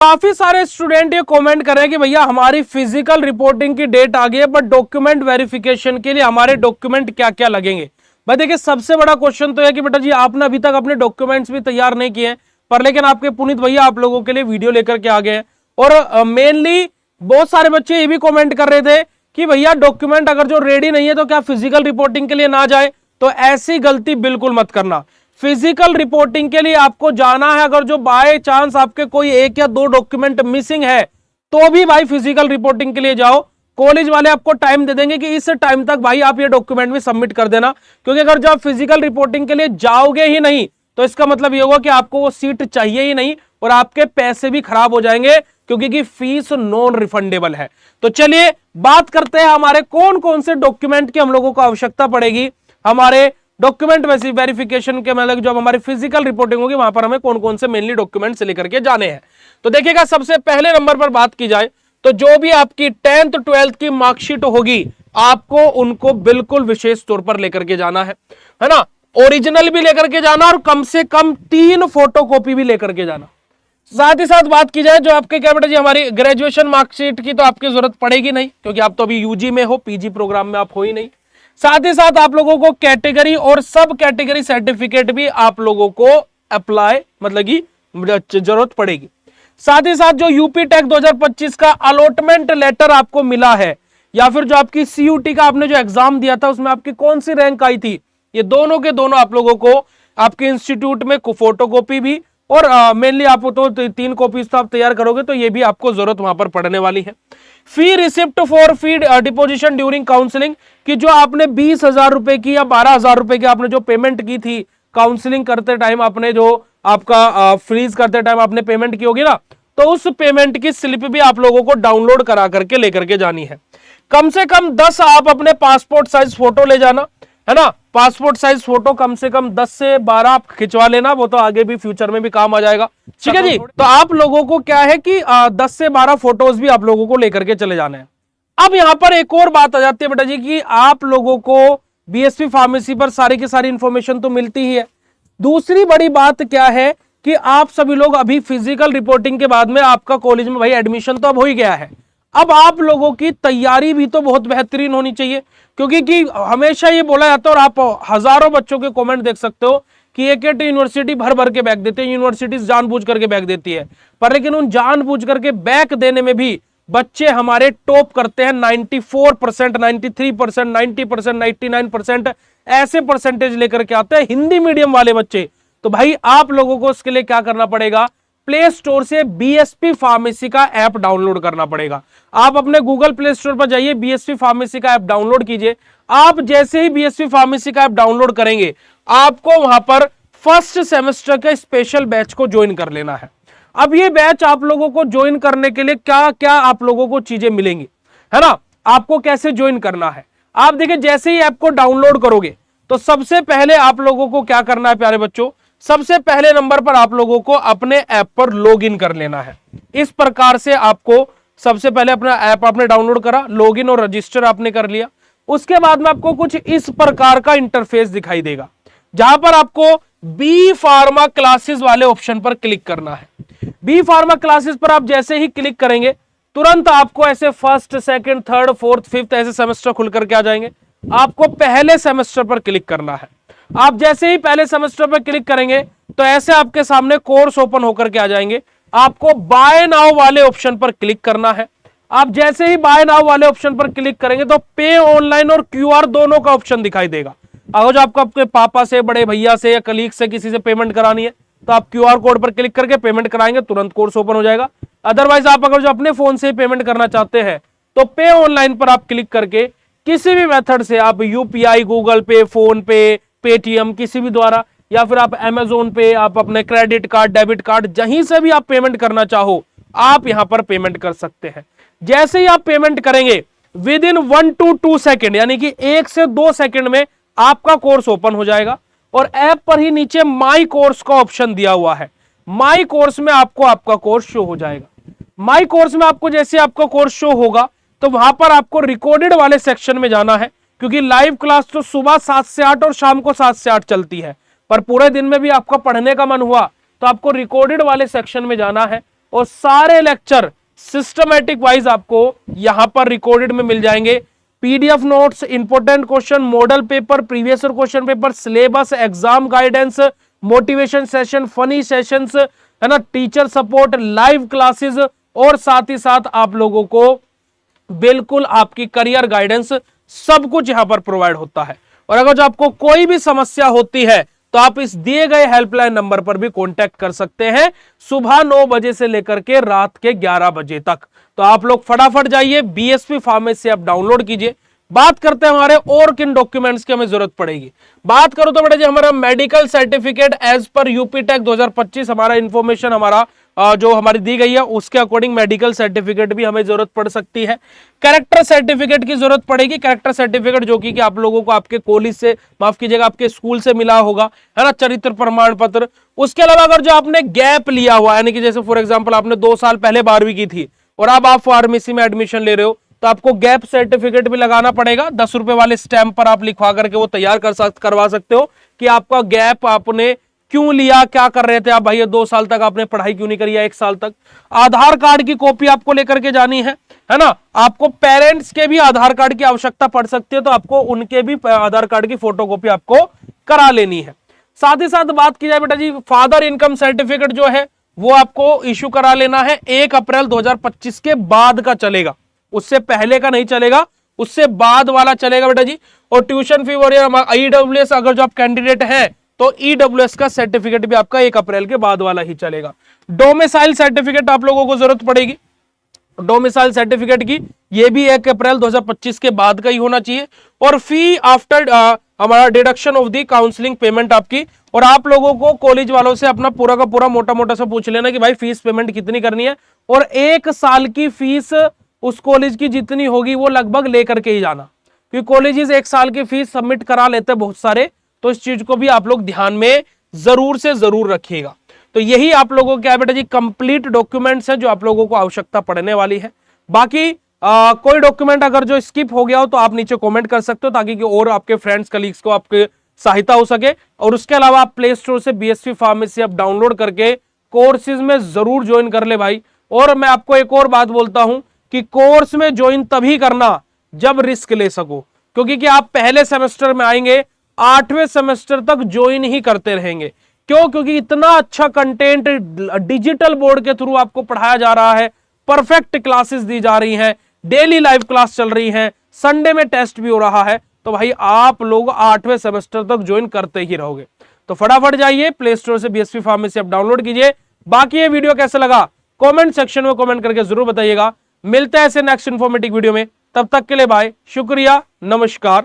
काफी सारे स्टूडेंट ये कमेंट कर रहे हैं कि भैया हमारी फिजिकल रिपोर्टिंग की डेट आ गई है, बट डॉक्यूमेंट वेरिफिकेशन के लिए हमारे डॉक्यूमेंट क्या क्या लगेंगे। भाई देखिए, सबसे बड़ा क्वेश्चन तो है कि बेटा जी आपने अभी तक अपने डॉक्यूमेंट्स भी तैयार नहीं किए हैं, पर लेकिन आपके पुनीत भैया आप लोगों के लिए वीडियो लेकर के आ गए हैं। और मेनली बहुत सारे बच्चे ये भी कॉमेंट कर रहे थे कि भैया डॉक्यूमेंट अगर जो रेडी नहीं है तो क्या फिजिकल रिपोर्टिंग के लिए ना जाए। तो ऐसी गलती बिल्कुल मत करना। फिजिकल रिपोर्टिंग के लिए आपको जाना है, अगर जो बाय चांस आपके कोई एक या दो डॉक्यूमेंट मिसिंग है तो भी भाई फिजिकल रिपोर्टिंग के लिए जाओ। कॉलेज वाले आपको टाइम दे देंगे कि इस टाइम तक भाई आप ये डॉक्यूमेंट भी सबमिट कर देना, क्योंकि अगर जब फिजिकल रिपोर्टिंग के लिए जाओगे ही नहीं तो इसका मतलब ये होगा कि आपको वो सीट चाहिए ही नहीं और आपके पैसे भी खराब हो जाएंगे, क्योंकि फीस नॉन रिफंडेबल है। तो चलिए बात करते हैं हमारे कौन कौन से डॉक्यूमेंट की हम लोगों को आवश्यकता पड़ेगी हमारे डॉक्यूमेंट वेरिफिकेशन के, मतलब जब हमारी फिजिकल रिपोर्टिंग होगी वहां पर हमें कौन कौन से मेनली डॉक्यूमेंट्स लेकर के जाने हैं। तो देखिएगा, सबसे पहले नंबर पर बात की जाए तो जो भी आपकी 10th 12th की मार्कशीट होगी आपको उनको बिल्कुल विशेष तौर पर लेकर के जाना है ना। ओरिजिनल भी लेकर के जाना और कम से कम 3 फोटोकॉपी भी लेकर के जाना। साथ ही साथ बात की जाए जो आपके क्या बेटा जी हमारी ग्रेजुएशन मार्कशीट की तो आपकी जरूरत पड़ेगी नहीं, क्योंकि आप तो अभी यूजी में हो, पीजी प्रोग्राम में आप हो ही नहीं। साथ ही साथ आप लोगों को कैटेगरी और सब कैटेगरी सर्टिफिकेट भी आप लोगों को अप्लाई मतलब की जरूरत पड़ेगी। साथ ही साथ जो यूपी टेक 2025 का अलॉटमेंट लेटर आपको मिला है, या फिर जो आपकी सीयूटी का आपने जो एग्जाम दिया था उसमें आपकी कौन सी रैंक आई थी, ये दोनों के दोनों आप लोगों को आपके इंस्टीट्यूट में फोटोकॉपी भी और मेनली आप तो 3 कॉपीज तो आप तैयार करोगे तो ये भी आपको जरूरत वहां पर पड़ने वाली है। Fee receipt for fee deposition during counselling, कि जो आपने 20,000 रुपए की या 12,000 रुपए की आपने जो पेमेंट की थी काउंसलिंग करते टाइम, आपने जो आपका फ्रीज करते टाइम आपने पेमेंट की होगी ना, तो उस पेमेंट की स्लिप भी आप लोगों को डाउनलोड करा करके लेकर के जानी है। कम से कम 10 आप अपने पासपोर्ट साइज फोटो ले जाना है ना। पासपोर्ट साइज फोटो कम से कम 10 से 12 आप खिंचवा लेना, वो तो आगे भी फ्यूचर में भी काम आ जाएगा। ठीक है जी। तो आप लोगों को क्या है कि 10 से 12 फोटोज भी आप लोगों को लेकर के चले जाने हैं। अब यहां पर एक और बात आ जाती है बेटा जी कि आप लोगों को बीएसपी फार्मेसी पर सारी की सारी इंफॉर्मेशन तो मिलती ही है। दूसरी बड़ी बात क्या है कि आप सभी लोग अभी फिजिकल रिपोर्टिंग के बाद में आपका कॉलेज में भाई एडमिशन तो अब हो ही गया है। अब आप लोगों की तैयारी भी तो बहुत बेहतरीन होनी चाहिए, क्योंकि कि हमेशा ये बोला जाता है और आप हजारों बच्चों के कमेंट देख सकते हो कि एक यूनिवर्सिटी भर भर के बैग देते हैं, यूनिवर्सिटीज जानबूझ करके बैग देती है, पर लेकिन उन जानबूझ करके बैग देने में भी बच्चे हमारे टॉप करते हैं। 94%, 93%, 90%, 99% ऐसे परसेंटेज लेकर के आते हैं हिंदी मीडियम वाले बच्चे। तो भाई आप लोगों को इसके लिए क्या करना पड़ेगा, प्ले स्टोर से बीएसपी फार्मेसी का ऐप डाउनलोड करना पड़ेगा। आप अपने गूगल प्ले स्टोर पर जाइए, बीएसपी फार्मेसी का ऐप डाउनलोड कीजिए। आप जैसे ही बीएसपी फार्मेसी का ऐप डाउनलोड करेंगे आपको वहां पर फर्स्ट सेमेस्टर के स्पेशल बैच को ज्वाइन कर लेना है। अब ये बैच आप लोगों को ज्वाइन करने के लिए क्या क्या आप लोगों को चीजें मिलेंगी, है ना, आपको कैसे ज्वाइन करना है। आप देखिए, जैसे ही ऐप को डाउनलोड करोगे तो सबसे पहले आप लोगों को क्या करना है प्यारे बच्चों, सबसे पहले नंबर पर आप लोगों को अपने ऐप पर लॉगिन कर लेना है। इस प्रकार से आपको सबसे पहले अपना ऐप आपने डाउनलोड करा, लॉगिन और रजिस्टर आपने कर लिया। उसके बाद में आपको कुछ इस प्रकार का इंटरफेस दिखाई देगा, जहां पर आपको बी फार्मा क्लासेस वाले ऑप्शन पर क्लिक करना है। बी फार्मा क्लासेस पर आप जैसे ही क्लिक करेंगे तुरंत आपको ऐसे first, second, third, fourth, fifth ऐसे सेमेस्टर खुल करके आ जाएंगे। आपको पहले सेमेस्टर पर क्लिक करना है। आप जैसे ही पहले सेमेस्टर पर क्लिक करेंगे तो ऐसे आपके सामने कोर्स ओपन होकर के आ जाएंगे। आपको बाय नाउ वाले ऑप्शन पर क्लिक करना है। आप जैसे ही बाय नाउ वाले ऑप्शन पर क्लिक करेंगे तो पे ऑनलाइन और क्यूआर दोनों का ऑप्शन दिखाई देगा। अगर जो आपको अपने पापा से, बड़े भैया से या कलीग से किसी से पेमेंट करानी है तो आप क्यूआर कोड पर क्लिक करके पेमेंट कराएंगे, तुरंत कोर्स ओपन हो जाएगा। अदरवाइज आप अगर जो अपने फोन से पेमेंट करना चाहते हैं तो पे ऑनलाइन पर आप क्लिक करके किसी भी मेथड से आप यूपीआई, गूगल पे, फोन पे, पेटीएम किसी भी द्वारा, या फिर आप अमेजोन पे, आप अपने क्रेडिट कार्ड, डेबिट कार्ड, जहीं से भी आप पेमेंट करना चाहो आप यहां पर पेमेंट कर सकते हैं। जैसे ही आप पेमेंट करेंगे विद इन 1 to 2 सेकेंड, यानी कि 1 से 2 सेकेंड में आपका कोर्स ओपन हो जाएगा। और ऐप पर ही नीचे माई कोर्स का ऑप्शन दिया हुआ है। माई कोर्स में आपको आपका कोर्स शो हो जाएगा। माई कोर्स में आपको जैसे आपका कोर्स शो होगा तो वहां पर आपको रिकॉर्डेड वाले सेक्शन में जाना है, क्योंकि लाइव क्लास तो सुबह 7 से 8 और शाम को 7 से 8 चलती है, पर पूरे दिन में भी आपका पढ़ने का मन हुआ तो आपको रिकॉर्डेड वाले सेक्शन में जाना है। और सारे लेक्चर सिस्टमैटिक वाइज आपको यहां पर रिकॉर्डेड में मिल जाएंगे। PDF notes, important question, model paper, previous year question paper, syllabus, exam guidance, motivation session, funny sessions, है ना, टीचर सपोर्ट, लाइव क्लासेस, और साथ ही साथ आप लोगों को बिल्कुल आपकी करियर गाइडेंस, सब कुछ यहां पर प्रोवाइड होता है। और अगर जो आपको कोई भी समस्या होती है तो आप इस दिए गए हेल्पलाइन नंबर पर भी कांटेक्ट कर सकते हैं, सुबह 9 बजे से लेकर के रात के 11 बजे तक। तो आप लोग फटाफट जाइए, बीएसपी फार्मेसी ऐप डाउनलोड कीजिए। बात करते हैं हमारे और किन डॉक्यूमेंट्स की हमें जरूरत पड़ेगी। बात करो तो बेटा जी हमारा medical certificate as per UP tech 2025, हमारा इंफॉर्मेशन हमारा जो हमारी दी गई है उसके अकॉर्डिंग मेडिकल सर्टिफिकेट भी हमें जरूरत पड़ सकती है। कैरेक्टर सर्टिफिकेट की जरूरत पड़ेगी। कैरेक्टर सर्टिफिकेट जो कि आप लोगों को आपके कॉलेज से, माफ कीजिएगा, आपके स्कूल से मिला होगा, है ना, चरित्र प्रमाण पत्र। उसके अलावा अगर जो आपने गैप लिया हुआ, यानी कि जैसे फॉर एग्जाम्पल आपने 2 साल पहले 12वीं की थी और अब आप फार्मेसी में एडमिशन ले रहे हो, तो आपको गैप सर्टिफिकेट भी लगाना पड़ेगा। 10 रुपए वाले स्टैंप पर आप लिखवा करके वो तैयार करवा सकते हो कि आपका गैप आपने क्यों लिया, क्या कर रहे थे आप भैया, 2 साल तक आपने पढ़ाई क्यों नहीं करी, या 1 साल तक। आधार कार्ड की कॉपी आपको लेकर के जानी है ना। आपको पेरेंट्स के भी आधार कार्ड की आवश्यकता पड़ सकती है, तो आपको उनके भी आधार कार्ड की फोटोकॉपी आपको करा लेनी है। साथ ही साथ बात की जाए बेटा जी, फादर इनकम सर्टिफिकेट जो है वो आपको इश्यू करा लेना है। 1 अप्रैल 2025 के बाद का चलेगा, उससे पहले का नहीं चलेगा, उससे बाद वाला चलेगा बेटा जी। और ट्यूशन फी और ईडब्ल्यूएस अगर जो आप कैंडिडेट हैं तो ईडब्ल्यूएस का सर्टिफिकेट भी आपका 1 अप्रैल के बाद वाला ही चलेगा। डोमिसाइल सर्टिफिकेट आप लोगों को जरूरत पड़ेगी। डोमिसाइल सर्टिफिकेट की ये भी 1 अप्रैल 2025 के बाद का ही होना चाहिए। और फी आफ्टर हमारा deduction of the counselling payment आपकी, और आप लोगों को कॉलेज वालों से अपना पूरा का पूरा मोटा मोटा सा पूछ लेना कि भाई फीस पेमेंट कितनी करनी है, और 1 साल की फीस उस कॉलेज की जितनी होगी वो लगभग लेकर के ही जाना, क्योंकि कॉलेजेस 1 साल की फीस सबमिट करा लेते हैं बहुत सारे, तो इस चीज को भी आप लोग ध्यान में जरूर से जरूर रखिएगा। तो यही आप लोगों के बेटा जी कंप्लीट डॉक्यूमेंट्स हैं जो आप लोगों को आवश्यकता पड़ने वाली है। बाकी कोई डॉक्यूमेंट अगर जो स्किप हो गया हो तो आप नीचे कमेंट कर सकते हो, ताकि और आपके फ्रेंड्स कलीग्स को आपके सहायता हो सके। और उसके अलावा आप प्ले स्टोर से बीएसपी फार्मेसी ऐप डाउनलोड करके कोर्सेज में जरूर ज्वाइन कर ले भाई। और मैं आपको एक और बात बोलता हूं कि कोर्स में ज्वाइन तभी करना जब रिस्क ले सको, क्योंकि आप पहले सेमेस्टर में आएंगे, 8वें सेमेस्टर तक ज्वाइन ही करते रहेंगे। क्यों? क्योंकि इतना अच्छा कंटेंट डिजिटल बोर्ड के थ्रू आपको पढ़ाया जा रहा है, परफेक्ट क्लासेस दी जा रही हैं, डेली लाइव क्लास चल रही है, संडे में टेस्ट भी हो रहा है। तो भाई आप लोग 8वें सेमेस्टर तक ज्वाइन करते ही रहोगे। तो फटाफट जाइए प्ले स्टोर से बीएसपी फार्मेसी ऐप डाउनलोड कीजिए। बाकी ये वीडियो कैसा लगा कमेंट सेक्शन में कमेंट करके जरूर बताइएगा। मिलते हैं ऐसे नेक्स्ट इन्फॉर्मेटिव वीडियो में, तब तक के लिए बाय, शुक्रिया, नमस्कार।